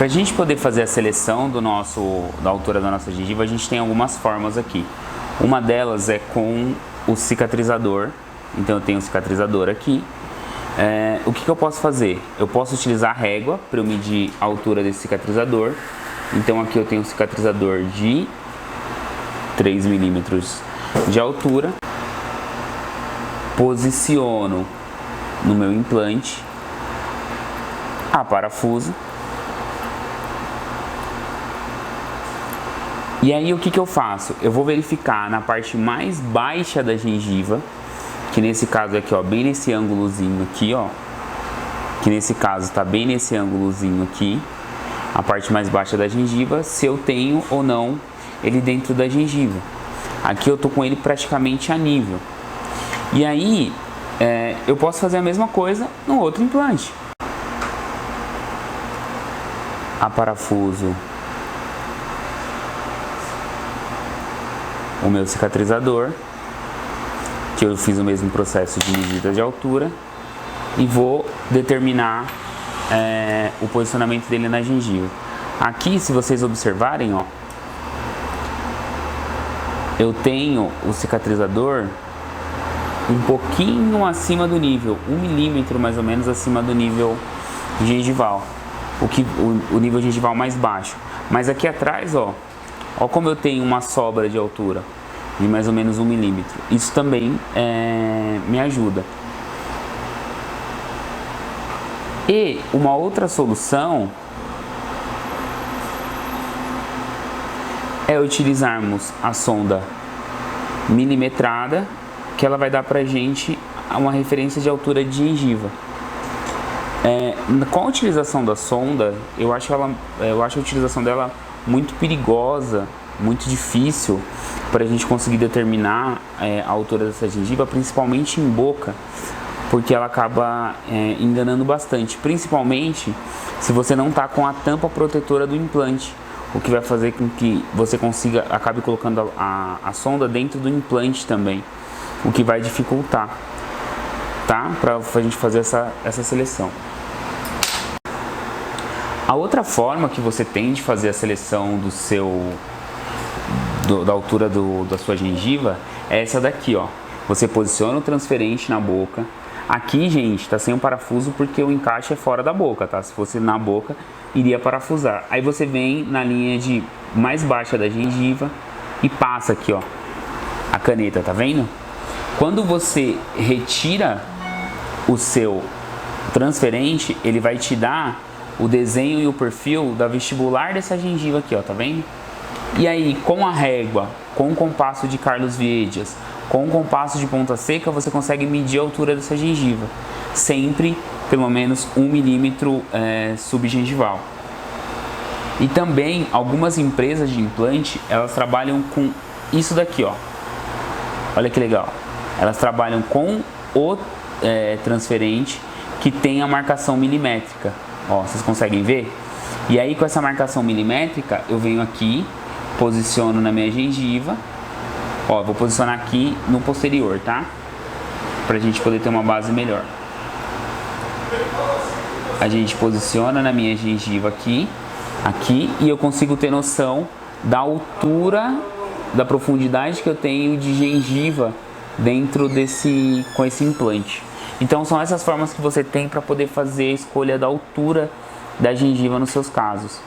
Para a gente poder fazer a seleção da altura da nossa gengiva, a gente tem algumas formas aqui. Uma delas é com o cicatrizador. Então eu tenho um cicatrizador aqui. O que eu posso fazer? Eu posso utilizar a régua para eu medir a altura desse cicatrizador. Então aqui eu tenho um cicatrizador de 3 milímetros de altura. Posiciono no meu implante, parafuso. E aí o que eu faço? Eu vou verificar na parte mais baixa da gengiva, que nesse caso aqui, ó, bem nesse ângulozinho aqui, ó, que nesse caso tá bem nesse ângulozinho aqui, a parte mais baixa da gengiva, se eu tenho ou não ele dentro da gengiva. Aqui eu tô com ele praticamente a nível. E aí eu posso fazer a mesma coisa no outro implante. Parafuso o meu cicatrizador, que eu fiz o mesmo processo de medida de altura, e vou determinar o posicionamento dele na gengiva. Aqui, se vocês observarem, ó, eu tenho o cicatrizador um pouquinho acima do nível, 1 milímetro mais ou menos acima do nível gengival, o nível gengival mais baixo. Mas aqui atrás, ó como eu tenho uma sobra de altura de mais ou menos 1 milímetro. Isso também me ajuda. E uma outra solução é utilizarmos a sonda milimetrada, que ela vai dar pra gente uma referência de altura de gengiva. Com a utilização da sonda, eu acho a utilização dela muito perigosa, muito difícil para a gente conseguir determinar a altura dessa gengiva, principalmente em boca, porque ela acaba enganando bastante, principalmente se você não está com a tampa protetora do implante, o que vai fazer com que você acabe colocando a sonda dentro do implante também, o que vai dificultar, tá? Para a gente fazer essa seleção. A outra forma que você tem de fazer a seleção da altura da sua gengiva é essa daqui, ó. Você posiciona o transferente na boca. Aqui, gente, tá sem o parafuso porque o encaixe é fora da boca, tá? Se fosse na boca, iria parafusar. Aí você vem na linha de mais baixa da gengiva e passa aqui, ó, a caneta, tá vendo? Quando você retira o seu transferente, ele vai te dar o desenho e o perfil da vestibular dessa gengiva aqui, ó, tá vendo? E aí, com a régua, com o compasso de Carlos Viedias, com o compasso de ponta seca, você consegue medir a altura dessa gengiva, sempre pelo menos 1 milímetro subgengival. E também algumas empresas de implante, elas trabalham com isso daqui, ó. Olha que legal. Elas trabalham com o transferente que tem a marcação milimétrica. Ó, vocês conseguem ver? E aí com essa marcação milimétrica, eu venho aqui, posiciono na minha gengiva. Ó, vou posicionar aqui no posterior, tá? Pra gente poder ter uma base melhor. A gente posiciona na minha gengiva aqui, e eu consigo ter noção da altura, da profundidade que eu tenho de gengiva dentro com esse implante. Então são essas formas que você tem para poder fazer a escolha da altura da gengiva nos seus casos.